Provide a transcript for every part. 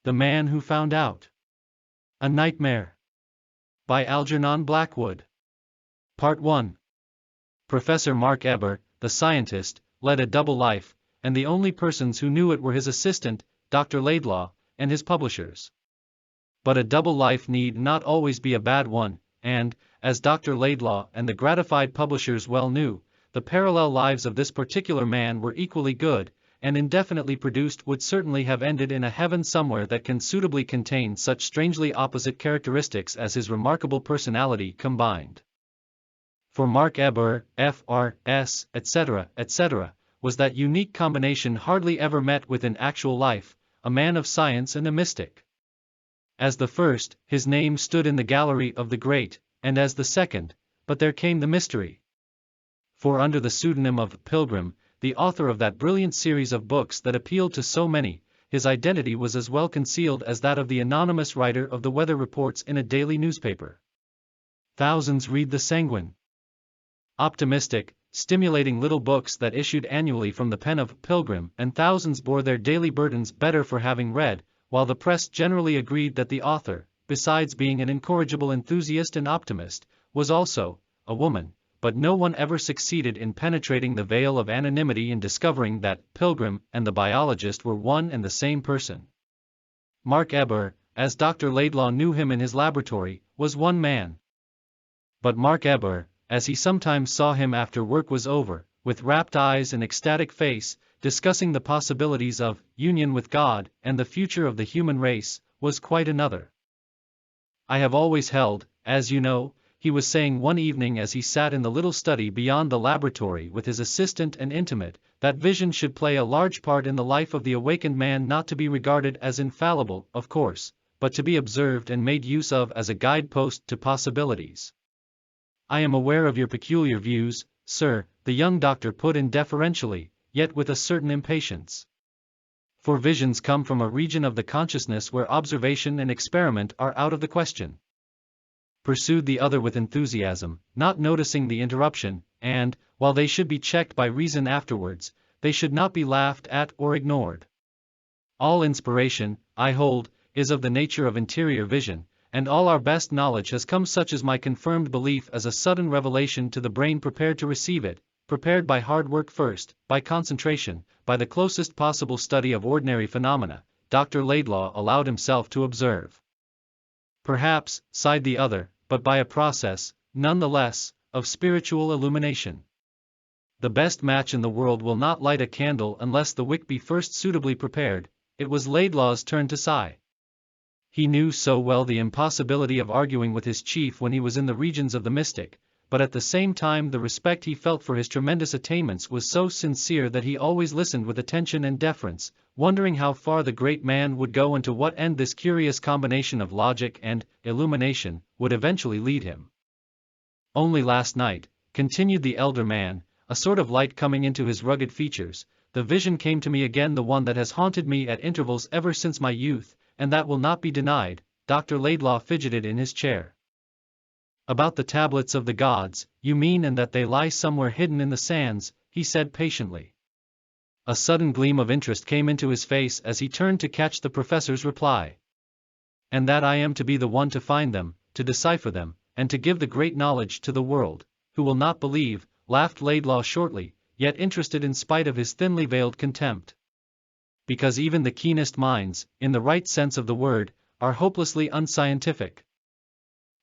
The Man Who Found Out. A Nightmare. By Algernon Blackwood. Part 1. Professor Mark Eber, the scientist, led a double life, and the only persons who knew it were his assistant, Dr. Laidlaw, and his publishers. But a double life need not always be a bad one, and, as Dr. Laidlaw and the gratified publishers well knew, the parallel lives of this particular man were equally good, and indefinitely produced would certainly have ended in a heaven somewhere that can suitably contain such strangely opposite characteristics as his remarkable personality combined. For Mark Eber, F.R.S., etc., etc., was that unique combination hardly ever met with in actual life, a man of science and a mystic. As the first, his name stood in the gallery of the great, and as the second, but there came the mystery. For under the pseudonym of Pilgrim, the author of that brilliant series of books that appealed to so many, his identity was as well concealed as that of the anonymous writer of the weather reports in a daily newspaper. Thousands read the sanguine, optimistic, stimulating little books that issued annually from the pen of Pilgrim, and thousands bore their daily burdens better for having read, while the press generally agreed that the author, besides being an incorrigible enthusiast and optimist, was also a woman. But no one ever succeeded in penetrating the veil of anonymity in discovering that Pilgrim and the biologist were one and the same person. Mark Eber, as Dr. Laidlaw knew him in his laboratory, was one man. But Mark Eber, as he sometimes saw him after work was over, with rapt eyes and ecstatic face, discussing the possibilities of union with God and the future of the human race, was quite another. I have always held, as you know, he was saying one evening as he sat in the little study beyond the laboratory with his assistant and intimate, that vision should play a large part in the life of the awakened man, not to be regarded as infallible, of course, but to be observed and made use of as a guidepost to possibilities. I am aware of your peculiar views, sir, the young doctor put in deferentially, yet with a certain impatience. For visions come from a region of the consciousness where observation and experiment are out of the question. Pursued the other with enthusiasm, not noticing the interruption, and, while they should be checked by reason afterwards, they should not be laughed at or ignored. All inspiration, I hold, is of the nature of interior vision, and all our best knowledge has come, such as my confirmed belief, as a sudden revelation to the brain prepared to receive it, prepared by hard work first, by concentration, by the closest possible study of ordinary phenomena, Dr. Laidlaw allowed himself to observe. Perhaps, sighed the other, but by a process, none the less, of spiritual illumination. The best match in the world will not light a candle unless the wick be first suitably prepared. It was Laidlaw's turn to sigh. He knew so well the impossibility of arguing with his chief when he was in the regions of the mystic, but at the same time the respect he felt for his tremendous attainments was so sincere that he always listened with attention and deference, wondering how far the great man would go and to what end this curious combination of logic and illumination would eventually lead him. Only last night, continued the elder man, a sort of light coming into his rugged features, the vision came to me again, the one that has haunted me at intervals ever since my youth, and that will not be denied. Dr. Laidlaw fidgeted in his chair. About the tablets of the gods, you mean, and that they lie somewhere hidden in the sands, he said patiently. A sudden gleam of interest came into his face as he turned to catch the professor's reply. And that I am to be the one to find them, to decipher them, and to give the great knowledge to the world, who will not believe, laughed Laidlaw shortly, yet interested in spite of his thinly veiled contempt. Because even the keenest minds, in the right sense of the word, are hopelessly unscientific,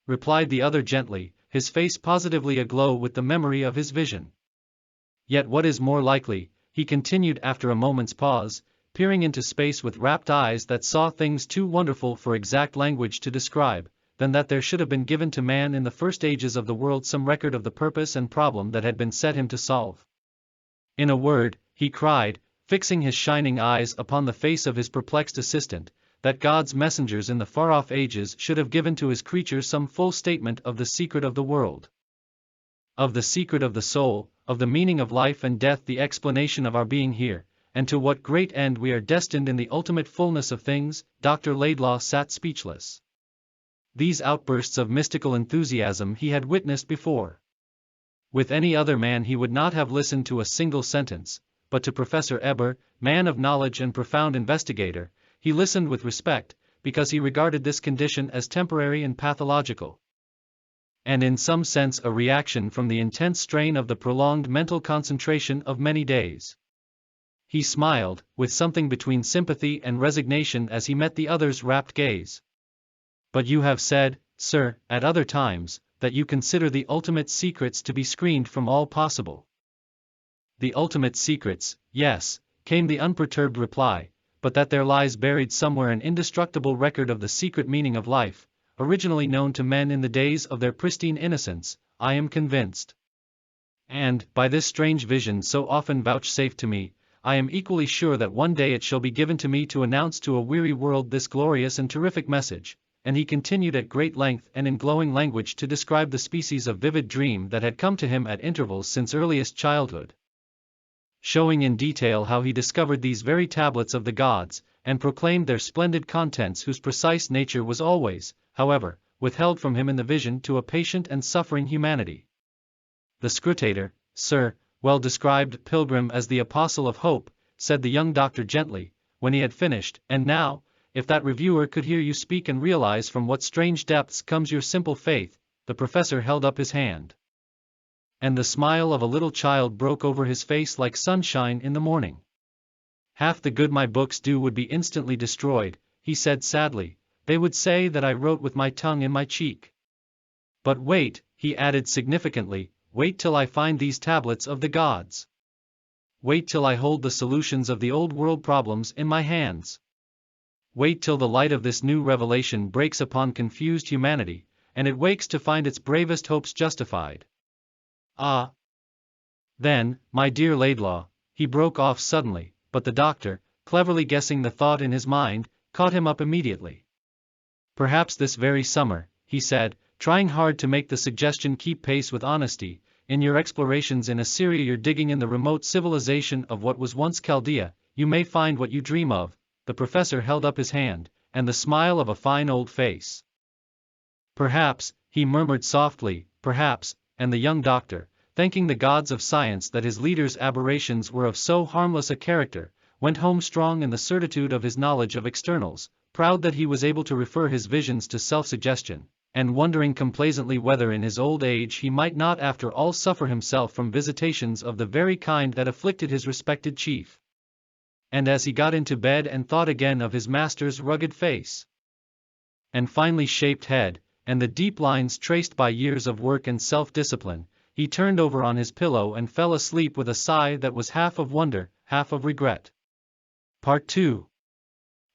replied the other gently, his face positively aglow with the memory of his vision. Yet what is more likely, he continued after a moment's pause, peering into space with rapt eyes that saw things too wonderful for exact language to describe, than that there should have been given to man in the first ages of the world some record of the purpose and problem that had been set him to solve. In a word, he cried, fixing his shining eyes upon the face of his perplexed assistant, that God's messengers in the far-off ages should have given to his creatures some full statement of the secret of the world, of the secret of the soul, of the meaning of life and death, the explanation of our being here, and to what great end we are destined in the ultimate fullness of things. Dr. Laidlaw sat speechless. These outbursts of mystical enthusiasm he had witnessed before. With any other man he would not have listened to a single sentence, but to Professor Eber, man of knowledge and profound investigator, he listened with respect, because he regarded this condition as temporary and pathological, and in some sense a reaction from the intense strain of the prolonged mental concentration of many days. He smiled, with something between sympathy and resignation as he met the other's rapt gaze. But you have said, sir, at other times, that you consider the ultimate secrets to be screened from all possible. The ultimate secrets, yes, came the unperturbed reply, but that there lies buried somewhere an indestructible record of the secret meaning of life, originally known to men in the days of their pristine innocence, I am convinced. And, by this strange vision so often vouchsafed to me, I am equally sure that one day it shall be given to me to announce to a weary world this glorious and terrific message. And he continued at great length and in glowing language to describe the species of vivid dream that had come to him at intervals since earliest childhood, showing in detail how he discovered these very tablets of the gods, and proclaimed their splendid contents whose precise nature was always, however, withheld from him in the vision to a patient and suffering humanity. The scrutator, sir, well described Pilgrim as the apostle of hope, said the young doctor gently, when he had finished, and now, if that reviewer could hear you speak and realize from what strange depths comes your simple faith, the professor held up his hand. And the smile of a little child broke over his face like sunshine in the morning. Half the good my books do would be instantly destroyed, he said sadly, they would say that I wrote with my tongue in my cheek. But wait, he added significantly, wait till I find these tablets of the gods. Wait till I hold the solutions of the old world problems in my hands. Wait till the light of this new revelation breaks upon confused humanity, and it wakes to find its bravest hopes justified. Ah! Then, my dear Laidlaw, he broke off suddenly, but the doctor, cleverly guessing the thought in his mind, caught him up immediately. Perhaps this very summer, he said, trying hard to make the suggestion keep pace with honesty, in your explorations in Assyria you're digging in the remote civilization of what was once Chaldea, you may find what you dream of. The professor held up his hand, and the smile of a fine old face. Perhaps, he murmured softly, perhaps, and the young doctor, thanking the gods of science that his leader's aberrations were of so harmless a character, went home strong in the certitude of his knowledge of externals, proud that he was able to refer his visions to self-suggestion, and wondering complacently whether in his old age he might not after all suffer himself from visitations of the very kind that afflicted his respected chief. And as he got into bed and thought again of his master's rugged face and finely shaped head, and the deep lines traced by years of work and self-discipline, he turned over on his pillow and fell asleep with a sigh that was half of wonder, half of regret. Part 2.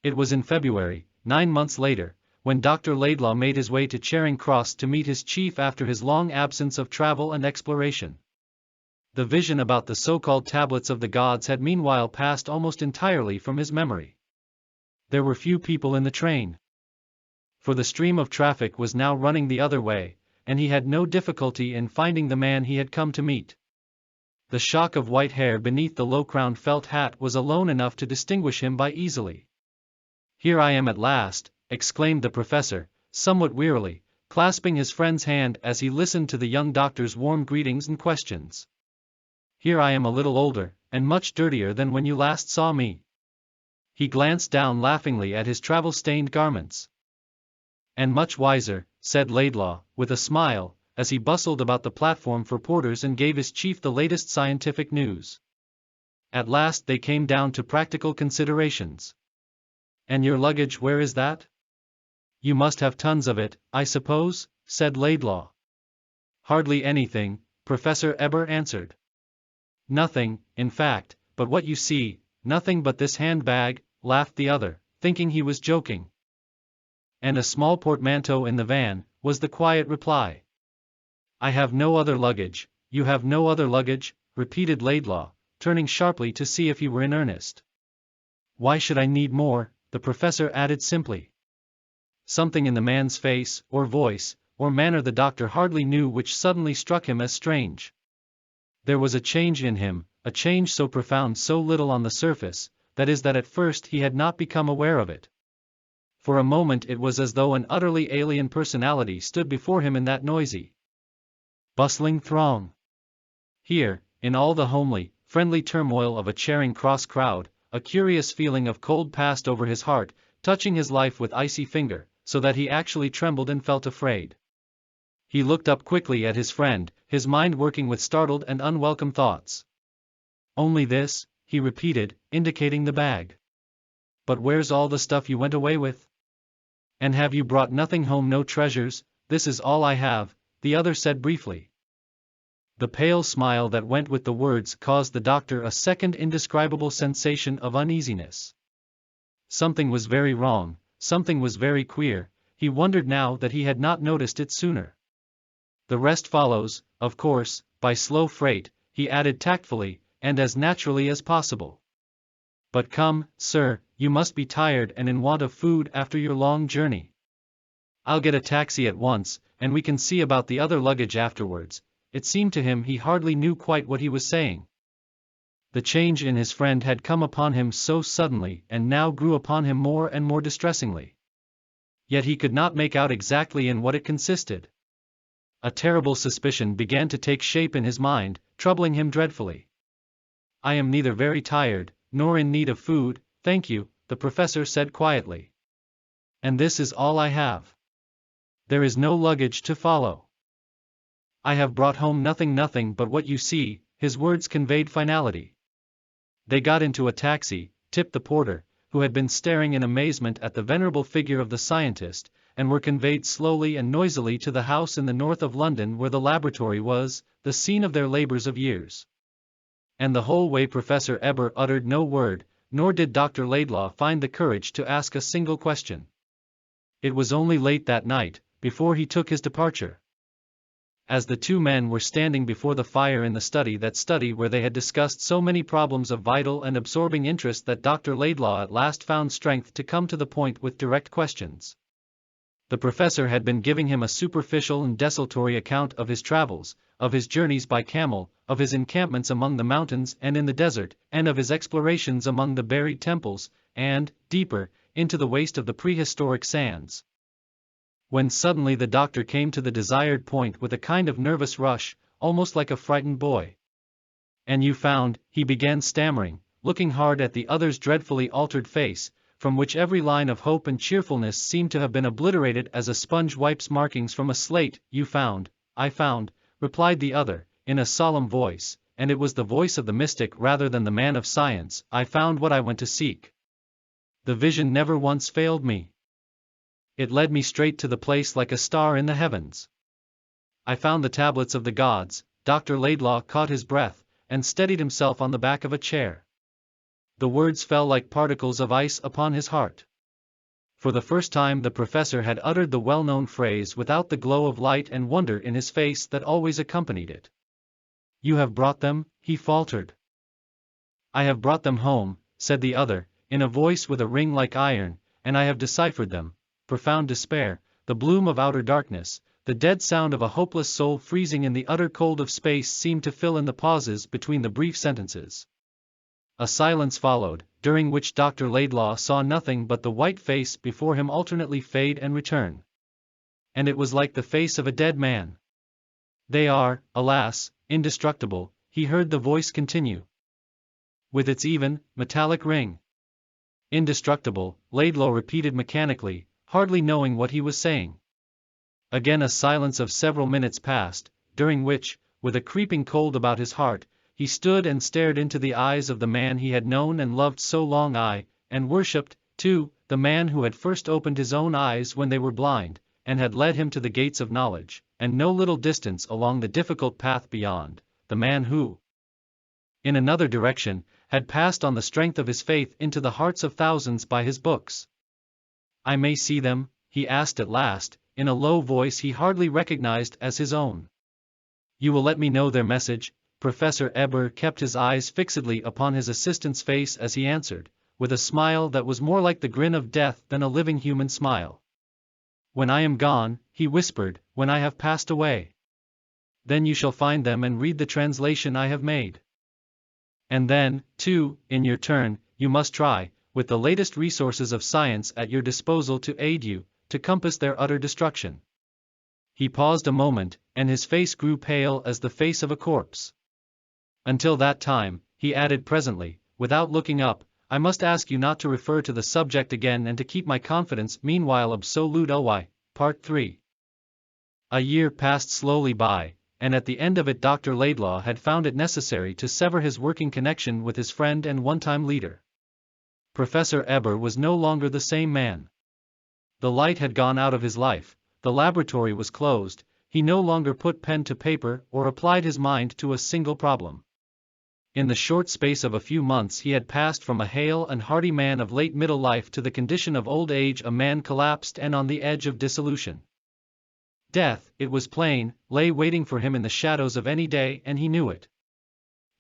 It was in February, 9 months later, when Dr. Laidlaw made his way to Charing Cross to meet his chief after his long absence of travel and exploration. The vision about the so-called tablets of the gods had meanwhile passed almost entirely from his memory. There were few people in the train, for the stream of traffic was now running the other way, and he had no difficulty in finding the man he had come to meet. The shock of white hair beneath the low-crowned felt hat was alone enough to distinguish him by easily. "Here I am at last," exclaimed the professor, somewhat wearily, clasping his friend's hand as he listened to the young doctor's warm greetings and questions. "Here I am a little older, and much dirtier than when you last saw me." He glanced down laughingly at his travel-stained garments. "And much wiser," said Laidlaw, with a smile, as he bustled about the platform for porters and gave his chief the latest scientific news. At last they came down to practical considerations. "And your luggage, where is that?" "You must have tons of it, I suppose," said Laidlaw. "Hardly anything," Professor Eber answered. "Nothing, in fact, but what you see, nothing but this handbag," laughed the other, thinking he was joking. "And a small portmanteau in the van," was the quiet reply. "I have no other luggage." "You have no other luggage?" repeated Laidlaw, turning sharply to see if he were in earnest. "Why should I need more?" the professor added simply. Something in the man's face, or voice, or manner, the doctor hardly knew which, suddenly struck him as strange. There was a change in him, a change so profound, so little on the surface, that at first he had not become aware of it. For a moment it was as though an utterly alien personality stood before him in that noisy, bustling throng. Here, in all the homely, friendly turmoil of a Charing Cross crowd, a curious feeling of cold passed over his heart, touching his life with icy finger, so that he actually trembled and felt afraid. He looked up quickly at his friend, his mind working with startled and unwelcome thoughts. "Only this?" he repeated, indicating the bag. "But where's all the stuff you went away with? And have you brought nothing home, no treasures?" "This is all I have," the other said briefly. The pale smile that went with the words caused the doctor a second indescribable sensation of uneasiness. Something was very wrong, something was very queer. He wondered now that he had not noticed it sooner. "The rest follows, of course, by slow freight," he added tactfully, and as naturally as possible. "But come, sir, you must be tired and in want of food after your long journey. I'll get a taxi at once, and we can see about the other luggage afterwards." It seemed to him he hardly knew quite what he was saying. The change in his friend had come upon him so suddenly and now grew upon him more and more distressingly. Yet he could not make out exactly in what it consisted. A terrible suspicion began to take shape in his mind, troubling him dreadfully. "I am neither very tired, nor in need of food, thank you," the professor said quietly. "And this is all I have. There is no luggage to follow. I have brought home nothing but what you see." His words conveyed finality. They got into a taxi, tipped the porter, who had been staring in amazement at the venerable figure of the scientist, and were conveyed slowly and noisily to the house in the north of London where the laboratory was, the scene of their labors of years. And the whole way Professor Eber uttered no word, nor did Dr. Laidlaw find the courage to ask a single question. It was only late that night, before he took his departure. As the two men were standing before the fire in the study where they had discussed so many problems of vital and absorbing interest, that Dr. Laidlaw at last found strength to come to the point with direct questions. The professor had been giving him a superficial and desultory account of his travels, of his journeys by camel, of his encampments among the mountains and in the desert, and of his explorations among the buried temples, and, deeper, into the waste of the prehistoric sands. When suddenly the doctor came to the desired point with a kind of nervous rush, almost like a frightened boy. "And you found," he began stammering, looking hard at the other's dreadfully altered face, from which every line of hope and cheerfulness seemed to have been obliterated as a sponge wipes markings from a slate. "You found." "I found," replied the other, in a solemn voice, and it was the voice of the mystic rather than the man of science, "I found what I went to seek. The vision never once failed me. It led me straight to the place like a star in the heavens. I found the tablets of the gods." Dr. Laidlaw caught his breath, and steadied himself on the back of a chair. The words fell like particles of ice upon his heart. For the first time the professor had uttered the well-known phrase without the glow of light and wonder in his face that always accompanied it. "You have brought them?" he faltered. "I have brought them home," said the other, in a voice with a ring like iron, "and I have deciphered them." Profound despair, the bloom of outer darkness, the dead sound of a hopeless soul freezing in the utter cold of space seemed to fill in the pauses between the brief sentences. A silence followed, during which Dr. Laidlaw saw nothing but the white face before him alternately fade and return. And it was like the face of a dead man. "They are, alas, indestructible," he heard the voice continue, with its even, metallic ring. "Indestructible," Laidlaw repeated mechanically, hardly knowing what he was saying. Again a silence of several minutes passed, during which, with a creeping cold about his heart, he stood and stared into the eyes of the man he had known and loved so long, and worshipped, too, the man who had first opened his own eyes when they were blind, and had led him to the gates of knowledge, and no little distance along the difficult path beyond, the man who, in another direction, had passed on the strength of his faith into the hearts of thousands by his books. "I may see them?" he asked at last, in a low voice he hardly recognized as his own. "You will let me know their message?" Professor Eber kept his eyes fixedly upon his assistant's face as he answered, with a smile that was more like the grin of death than a living human smile. "When I am gone," he whispered, "when I have passed away. Then you shall find them and read the translation I have made. And then, too, in your turn, you must try, with the latest resources of science at your disposal to aid you, to compass their utter destruction." He paused a moment, and his face grew pale as the face of a corpse. "Until that time," he added presently, without looking up, I must ask you not to refer to the subject again and to keep my confidence meanwhile absolute. OI. Part 3. A year passed slowly by, and at the end of it Dr. Laidlaw had found it necessary to sever his working connection with his friend and one-time leader. Professor Eber was no longer the same man. The light had gone out of his life, the laboratory was closed, he no longer put pen to paper or applied his mind to a single problem. In the short space of a few months he had passed from a hale and hearty man of late middle life to the condition of old age, a man collapsed and on the edge of dissolution. Death, it was plain, lay waiting for him in the shadows of any day, and he knew it.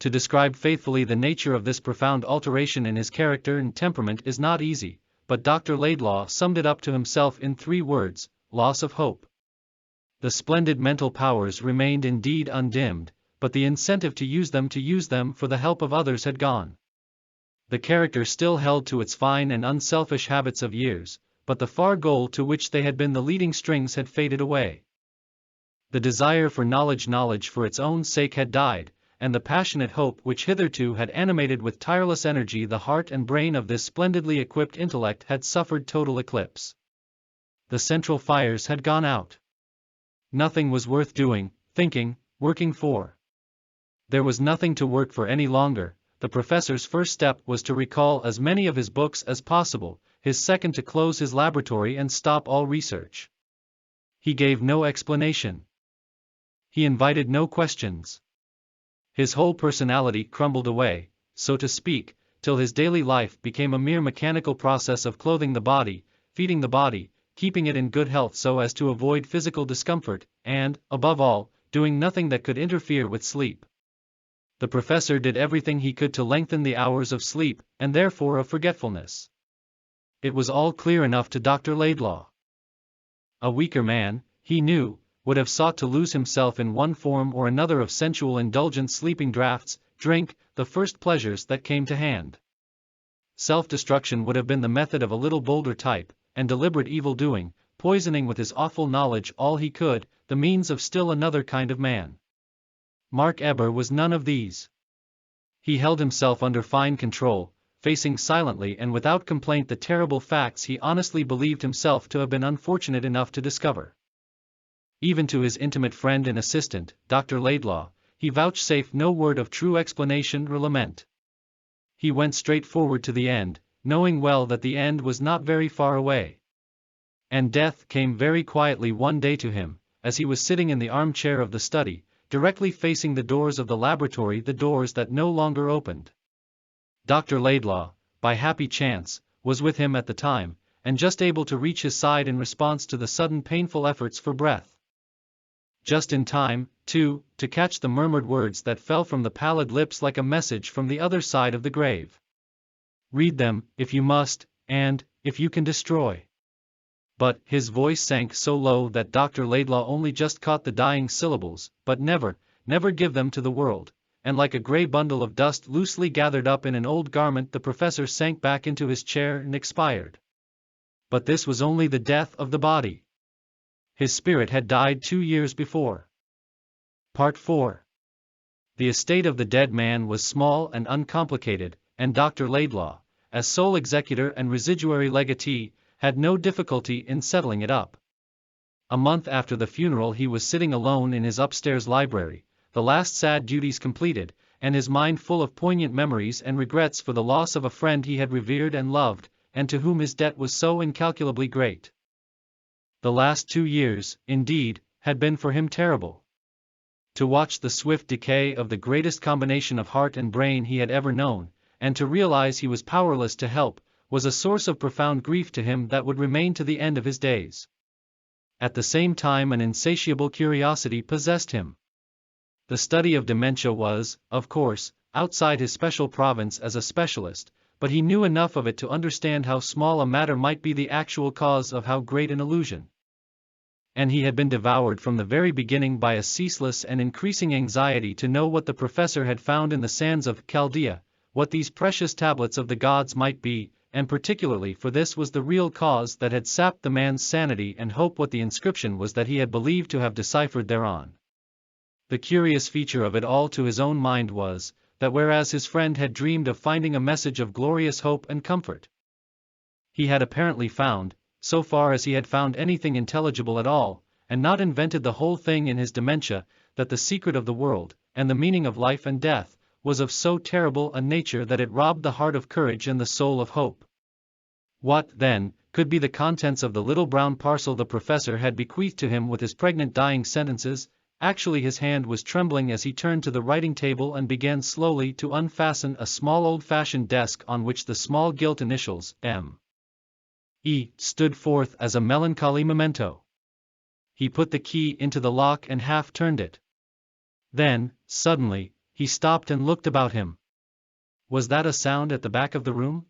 To describe faithfully the nature of this profound alteration in his character and temperament is not easy, but Dr. Laidlaw summed it up to himself in 3 words: loss of hope. The splendid mental powers remained indeed undimmed, but the incentive to use them for the help of others had gone. The character still held to its fine and unselfish habits of years, but the far goal to which they had been the leading strings had faded away. The desire for knowledge for its own sake had died, and the passionate hope which hitherto had animated with tireless energy the heart and brain of this splendidly equipped intellect had suffered total eclipse. The central fires had gone out. Nothing was worth doing, thinking, working for. There was nothing to work for any longer. The professor's first step was to recall as many of his books as possible, his second to close his laboratory and stop all research. He gave no explanation. He invited no questions. His whole personality crumbled away, so to speak, till his daily life became a mere mechanical process of clothing the body, feeding the body, keeping it in good health so as to avoid physical discomfort, and, above all, doing nothing that could interfere with sleep. The professor did everything he could to lengthen the hours of sleep, and therefore of forgetfulness. It was all clear enough to Dr. Laidlaw. A weaker man, he knew, would have sought to lose himself in one form or another of sensual indulgence, sleeping draughts, drink, the first pleasures that came to hand. Self-destruction would have been the method of a little bolder type, and deliberate evil-doing, poisoning with his awful knowledge all he could, the means of still another kind of man. Mark Eber was none of these. He held himself under fine control, facing silently and without complaint the terrible facts he honestly believed himself to have been unfortunate enough to discover. Even to his intimate friend and assistant, Dr. Laidlaw, he vouchsafed no word of true explanation or lament. He went straight forward to the end, knowing well that the end was not very far away. And death came very quietly one day to him, as he was sitting in the armchair of the study, directly facing the doors of the laboratory, the doors that no longer opened. Dr. Laidlaw, by happy chance, was with him at the time, and just able to reach his side in response to the sudden painful efforts for breath. Just in time, too, to catch the murmured words that fell from the pallid lips like a message from the other side of the grave. Read them, if you must, and, if you can, destroy. But, his voice sank so low that Dr. Laidlaw only just caught the dying syllables, but never, never give them to the world, and like a grey bundle of dust loosely gathered up in an old garment the professor sank back into his chair and expired. But this was only the death of the body. His spirit had died 2 years before. Part 4. The estate of the dead man was small and uncomplicated, and Dr. Laidlaw, as sole executor and residuary legatee, had no difficulty in settling it up. A month after the funeral he was sitting alone in his upstairs library, the last sad duties completed, and his mind full of poignant memories and regrets for the loss of a friend he had revered and loved, and to whom his debt was so incalculably great. The last 2 years, indeed, had been for him terrible. To watch the swift decay of the greatest combination of heart and brain he had ever known, and to realize he was powerless to help, was a source of profound grief to him that would remain to the end of his days. At the same time an insatiable curiosity possessed him. The study of dementia was, of course, outside his special province as a specialist, but he knew enough of it to understand how small a matter might be the actual cause of how great an illusion. And he had been devoured from the very beginning by a ceaseless and increasing anxiety to know what the professor had found in the sands of Chaldea, what these precious tablets of the gods might be, and particularly for this was the real cause that had sapped the man's sanity and hope, what the inscription was that he had believed to have deciphered thereon. The curious feature of it all to his own mind was, that whereas his friend had dreamed of finding a message of glorious hope and comfort, he had apparently found, so far as he had found anything intelligible at all, and not invented the whole thing in his dementia, that the secret of the world, and the meaning of life and death, was of so terrible a nature that it robbed the heart of courage and the soul of hope. What, then, could be the contents of the little brown parcel the professor had bequeathed to him with his pregnant dying sentences? Actually, his hand was trembling as he turned to the writing table and began slowly to unfasten a small old-fashioned desk on which the small gilt initials, M.E., stood forth as a melancholy memento. He put the key into the lock and half turned it. Then, suddenly, he stopped and looked about him. Was that a sound at the back of the room?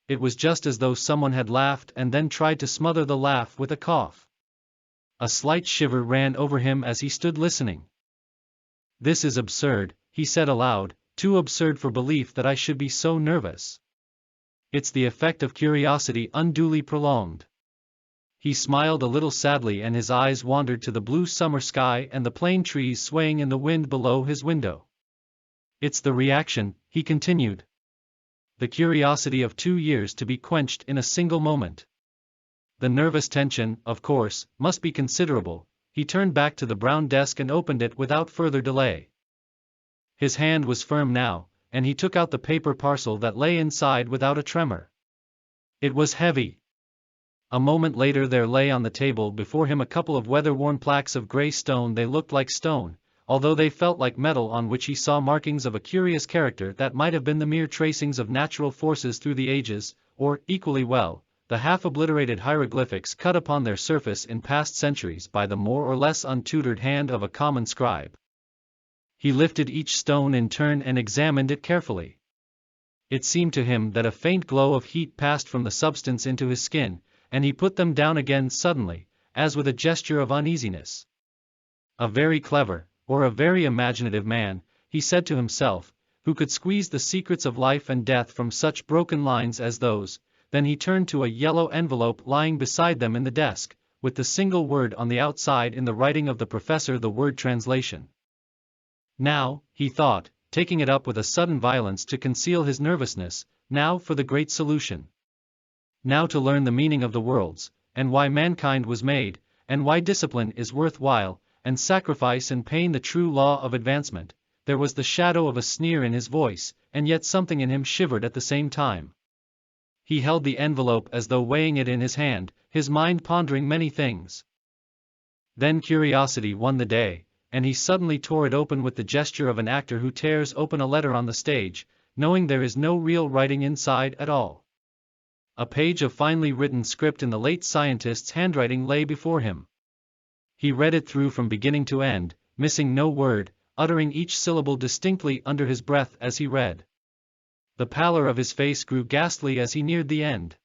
It was just as though someone had laughed and then tried to smother the laugh with a cough. A slight shiver ran over him as he stood listening. "This is absurd," he said aloud, "too absurd for belief that I should be so nervous. It's the effect of curiosity unduly prolonged." He smiled a little sadly and his eyes wandered to the blue summer sky and the plane trees swaying in the wind below his window. "It's the reaction," he continued. "The curiosity of 2 years to be quenched in a single moment. The nervous tension, of course, must be considerable." He turned back to the brown desk and opened it without further delay. His hand was firm now, and he took out the paper parcel that lay inside without a tremor. It was heavy. A moment later there lay on the table before him a couple of weather-worn plaques of grey stone. They looked like stone, although they felt like metal, on which he saw markings of a curious character that might have been the mere tracings of natural forces through the ages, or, equally well, the half-obliterated hieroglyphics cut upon their surface in past centuries by the more or less untutored hand of a common scribe. He lifted each stone in turn and examined it carefully. It seemed to him that a faint glow of heat passed from the substance into his skin, and he put them down again suddenly, as with a gesture of uneasiness. "A very clever, or a very imaginative man," he said to himself, "who could squeeze the secrets of life and death from such broken lines as those." Then he turned to a yellow envelope lying beside them in the desk, with the single word on the outside in the writing of the professor, the word translation. "Now," he thought, taking it up with a sudden violence to conceal his nervousness, "now for the great solution. Now to learn the meaning of the worlds, and why mankind was made, and why discipline is worth while, and sacrifice and pain the true law of advancement." There was the shadow of a sneer in his voice, and yet something in him shivered at the same time. He held the envelope as though weighing it in his hand, his mind pondering many things. Then curiosity won the day, and he suddenly tore it open with the gesture of an actor who tears open a letter on the stage, knowing there is no real writing inside at all. A page of finely written script in the late scientist's handwriting lay before him. He read it through from beginning to end, missing no word, uttering each syllable distinctly under his breath as he read. The pallor of his face grew ghastly as he neared the end.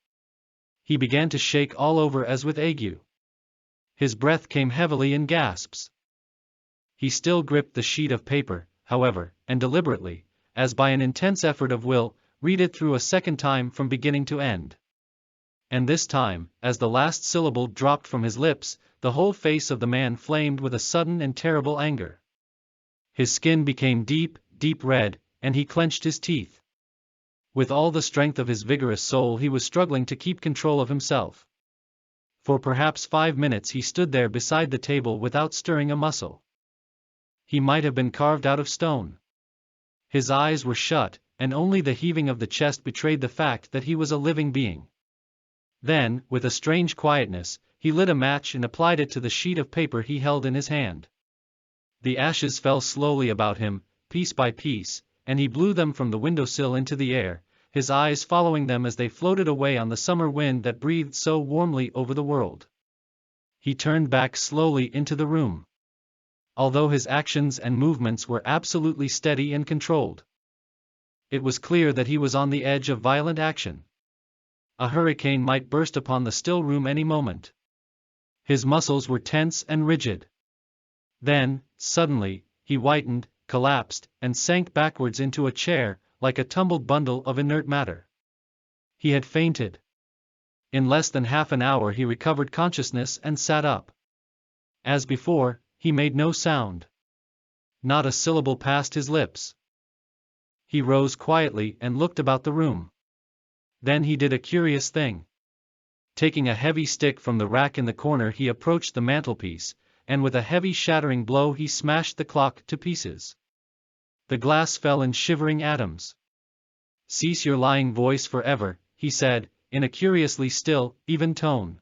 He began to shake all over as with ague. His breath came heavily in gasps. He still gripped the sheet of paper, however, and deliberately, as by an intense effort of will, read it through a second time from beginning to end. And this time, as the last syllable dropped from his lips, the whole face of the man flamed with a sudden and terrible anger. His skin became deep, deep red, and he clenched his teeth. With all the strength of his vigorous soul he was struggling to keep control of himself. For perhaps 5 minutes he stood there beside the table without stirring a muscle. He might have been carved out of stone. His eyes were shut, and only the heaving of the chest betrayed the fact that he was a living being. Then, with a strange quietness, he lit a match and applied it to the sheet of paper he held in his hand. The ashes fell slowly about him, piece by piece, and he blew them from the windowsill into the air, his eyes following them as they floated away on the summer wind that breathed so warmly over the world. He turned back slowly into the room. Although his actions and movements were absolutely steady and controlled, it was clear that he was on the edge of violent action. A hurricane might burst upon the still room any moment. His muscles were tense and rigid. Then, suddenly, he whitened, collapsed, and sank backwards into a chair, like a tumbled bundle of inert matter. He had fainted. In less than half an hour he recovered consciousness and sat up. As before, he made no sound. Not a syllable passed his lips. He rose quietly and looked about the room. Then he did a curious thing. Taking a heavy stick from the rack in the corner, he approached the mantelpiece, and with a heavy shattering blow he smashed the clock to pieces. The glass fell in shivering atoms. "Cease your lying voice forever," he said, in a curiously still, even tone.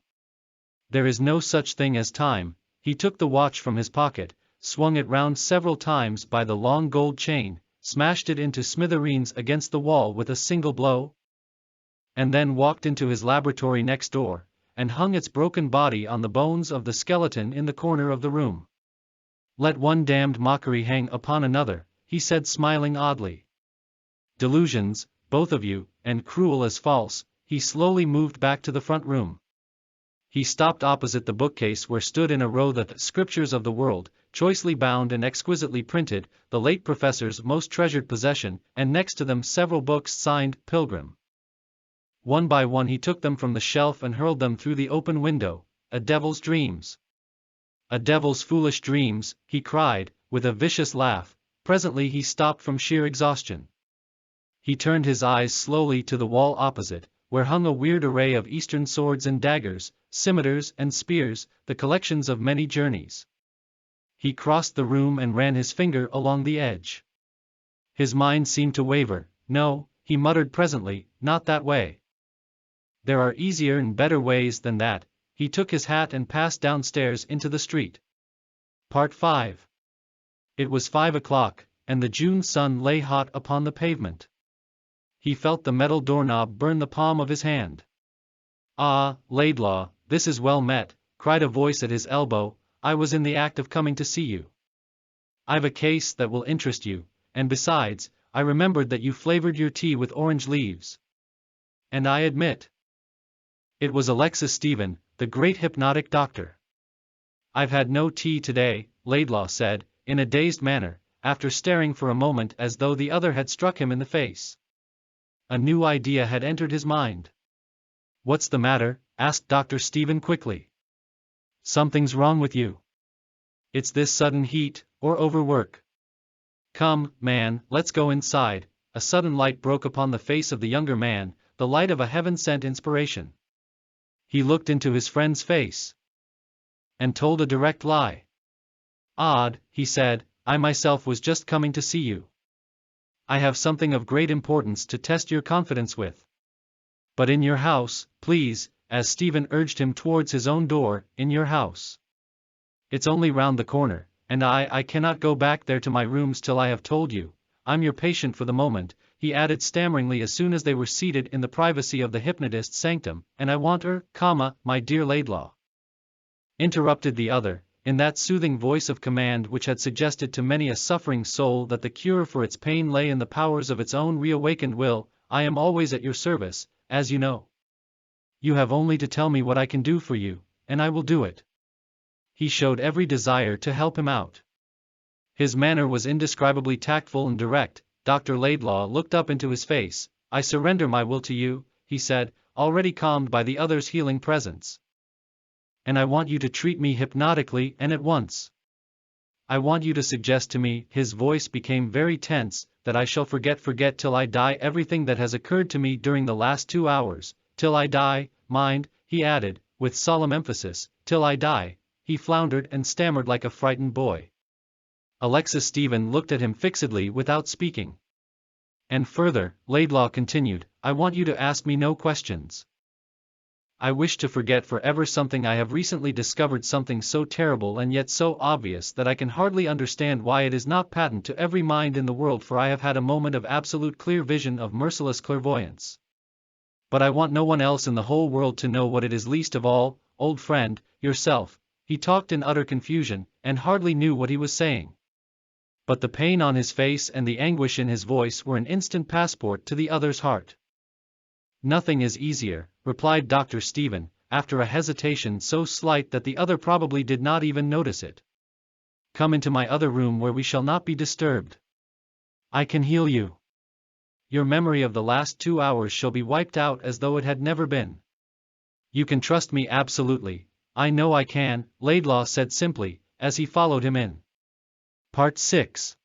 "There is no such thing as time." He took the watch from his pocket, swung it round several times by the long gold chain, smashed it into smithereens against the wall with a single blow, and then walked into his laboratory next door, and hung its broken body on the bones of the skeleton in the corner of the room. "Let one damned mockery hang upon another," he said, smiling oddly. "Delusions, both of you, and cruel as false." He slowly moved back to the front room. He stopped opposite the bookcase where stood in a row the scriptures of the world, choicely bound and exquisitely printed, the late professor's most treasured possession, and next to them several books signed "Pilgrim." One by one he took them from the shelf and hurled them through the open window. "A devil's dreams! A devil's foolish dreams!" he cried, with a vicious laugh. Presently he stopped from sheer exhaustion. He turned his eyes slowly to the wall opposite, where hung a weird array of Eastern swords and daggers, scimitars and spears, the collections of many journeys. He crossed the room and ran his finger along the edge. His mind seemed to waver. "No," he muttered presently, "not that way. There are easier and better ways than that." He took his hat and passed downstairs into the street. Part 5. It was 5 o'clock, and the June sun lay hot upon the pavement. He felt the metal doorknob burn the palm of his hand. "Ah, Laidlaw, this is well met," cried a voice at his elbow. "I was in the act of coming to see you. I've a case that will interest you, and besides, I remembered that you flavored your tea with orange leaves. And I admit..." It was Alexis Stephen, the great hypnotic doctor. "I've had no tea today," Laidlaw said, in a dazed manner, after staring for a moment as though the other had struck him in the face. A new idea had entered his mind. "What's the matter?" asked Dr. Stephen quickly. "Something's wrong with you. It's this sudden heat, or overwork. Come, man, let's go inside." A sudden light broke upon the face of the younger man, the light of a heaven-sent inspiration. He looked into his friend's face and told a direct lie. "Odd," he said, "I myself was just coming to see you. I have something of great importance to test your confidence with. But in your house, please," as Stephen urged him towards his own door, "in your house. It's only round the corner, and I cannot go back there to my rooms till I have told you. I'm your patient for the moment," he added stammeringly as soon as they were seated in the privacy of the hypnotist's sanctum, "and I want her, my dear Laidlaw," interrupted the other, in that soothing voice of command which had suggested to many a suffering soul that the cure for its pain lay in the powers of its own reawakened will. "I am always at your service, as you know. You have only to tell me what I can do for you, and I will do it." He showed every desire to help him out. His manner was indescribably tactful and direct. Dr. Laidlaw looked up into his face. "I surrender my will to you," he said, already calmed by the other's healing presence. "And I want you to treat me hypnotically and at once. I want you to suggest to me," his voice became very tense, "that I shall forget till I die everything that has occurred to me during the last 2 hours, till I die, mind," he added, with solemn emphasis, "till I die." He floundered and stammered like a frightened boy. Alexis Stephen looked at him fixedly without speaking. "And further," Laidlaw continued, "I want you to ask me no questions. I wish to forget forever something I have recently discovered, something so terrible and yet so obvious that I can hardly understand why it is not patent to every mind in the world, for I have had a moment of absolute clear vision, of merciless clairvoyance. But I want no one else in the whole world to know what it is, least of all, old friend, yourself." He talked in utter confusion, and hardly knew what he was saying. But the pain on his face and the anguish in his voice were an instant passport to the other's heart. "Nothing is easier," replied Dr. Stephen, after a hesitation so slight that the other probably did not even notice it. "Come into my other room where we shall not be disturbed. I can heal you. Your memory of the last 2 hours shall be wiped out as though it had never been. You can trust me absolutely." "I know I can," Laidlaw said simply, as he followed him in. Part 6.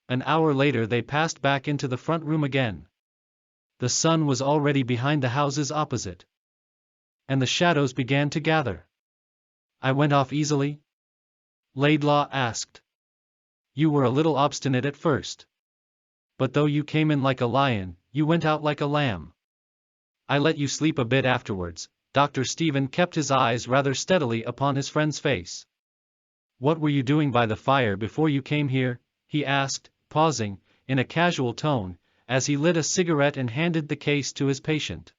An hour later they passed back into the front room again. The sun was already behind the houses opposite. And the shadows began to gather. I went off easily? Laidlaw asked. You were a little obstinate at first. But though you came in like a lion, you went out like a lamb. I let you sleep a bit afterwards. Dr. Stephen kept his eyes rather steadily upon his friend's face. What were you doing by the fire before you came here? He asked, pausing, in a casual tone, as he lit a cigarette and handed the case to his patient.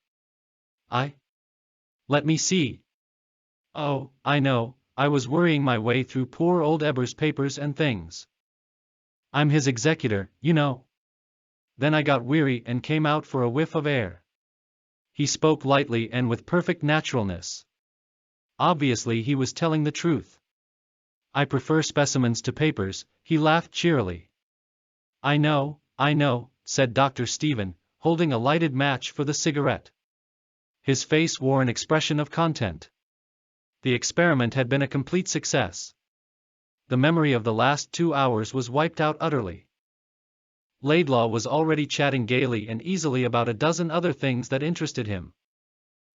Let me see. Oh, I know, I was worrying my way through poor old Eber's papers and things. I'm his executor, you know. Then I got weary and came out for a whiff of air. He spoke lightly and with perfect naturalness. Obviously he was telling the truth. I prefer specimens to papers, he laughed cheerily. I know, said Dr. Stephen, holding a lighted match for the cigarette. His face wore an expression of content. The experiment had been a complete success. The memory of the last 2 hours was wiped out utterly. Laidlaw was already chatting gaily and easily about a dozen other things that interested him.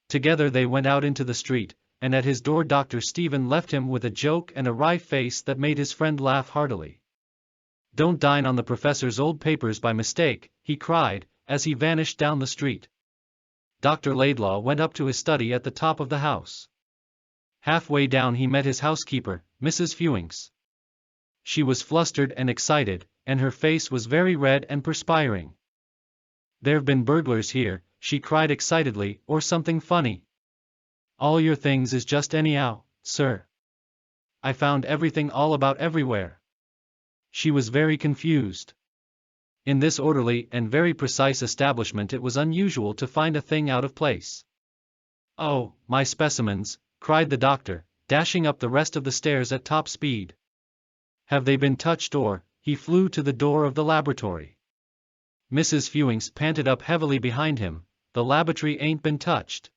Together they went out into the street, and at his door Dr. Stephen left him with a joke and a wry face that made his friend laugh heartily. Don't dine on the professor's old papers by mistake, he cried, as he vanished down the street. Dr. Laidlaw went up to his study at the top of the house. Halfway down he met his housekeeper, Mrs. Fewings. She was flustered and excited, and her face was very red and perspiring. There've been burglars here, she cried excitedly, or something funny. All your things is just anyhow, sir. I found everything all about everywhere. She was very confused. In this orderly and very precise establishment it was unusual to find a thing out of place. Oh, my specimens, cried the doctor, dashing up the rest of the stairs at top speed. Have they been touched or? He flew to the door of the laboratory. Mrs. Fewings panted up heavily behind him. The laboratory ain't been touched,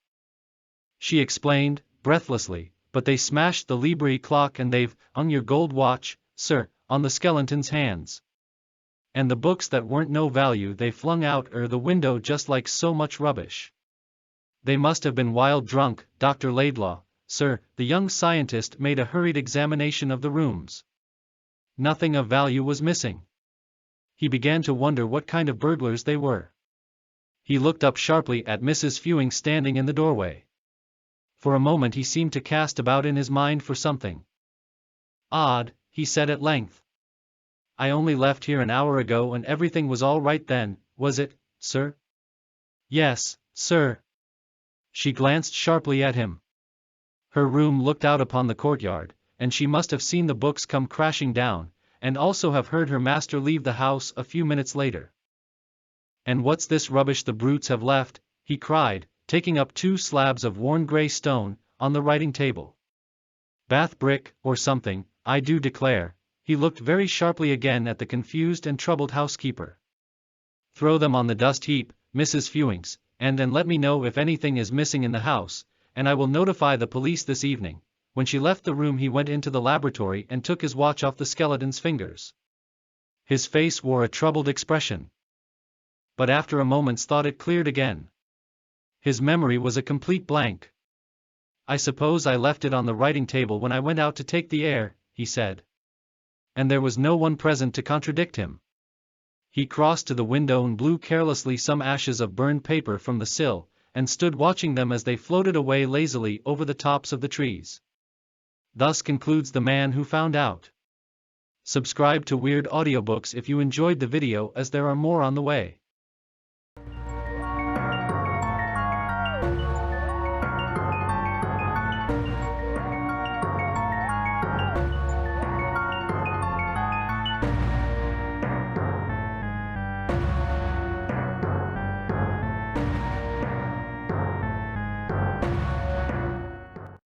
she explained, breathlessly, but they smashed the Libri clock and they've hung your gold watch, sir, on the skeleton's hands. And the books that weren't no value they flung out the window just like so much rubbish. They must have been wild drunk, Dr. Laidlaw, sir. The young scientist made a hurried examination of the rooms. Nothing of value was missing. He began to wonder what kind of burglars they were. He looked up sharply at Mrs. Fewings standing in the doorway. For a moment he seemed to cast about in his mind for something. Odd, he said at length. I only left here an hour ago and everything was all right then, was it, sir? Yes, sir. She glanced sharply at him. Her room looked out upon the courtyard, and she must have seen the books come crashing down, and also have heard her master leave the house a few minutes later. And what's this rubbish the brutes have left? He cried, taking up 2 slabs of worn grey stone, on the writing table. Bath brick, or something, I do declare. He looked very sharply again at the confused and troubled housekeeper. Throw them on the dust heap, Mrs. Fewings, and let me know if anything is missing in the house, and I will notify the police this evening. When she left the room he went into the laboratory and took his watch off the skeleton's fingers. His face wore a troubled expression. But after a moment's thought it cleared again. His memory was a complete blank. I suppose I left it on the writing table when I went out to take the air, he said. And there was no one present to contradict him. He crossed to the window and blew carelessly some ashes of burned paper from the sill, and stood watching them as they floated away lazily over the tops of the trees. Thus concludes The Man Who Found Out. Subscribe to Weird Audiobooks if you enjoyed the video, as there are more on the way.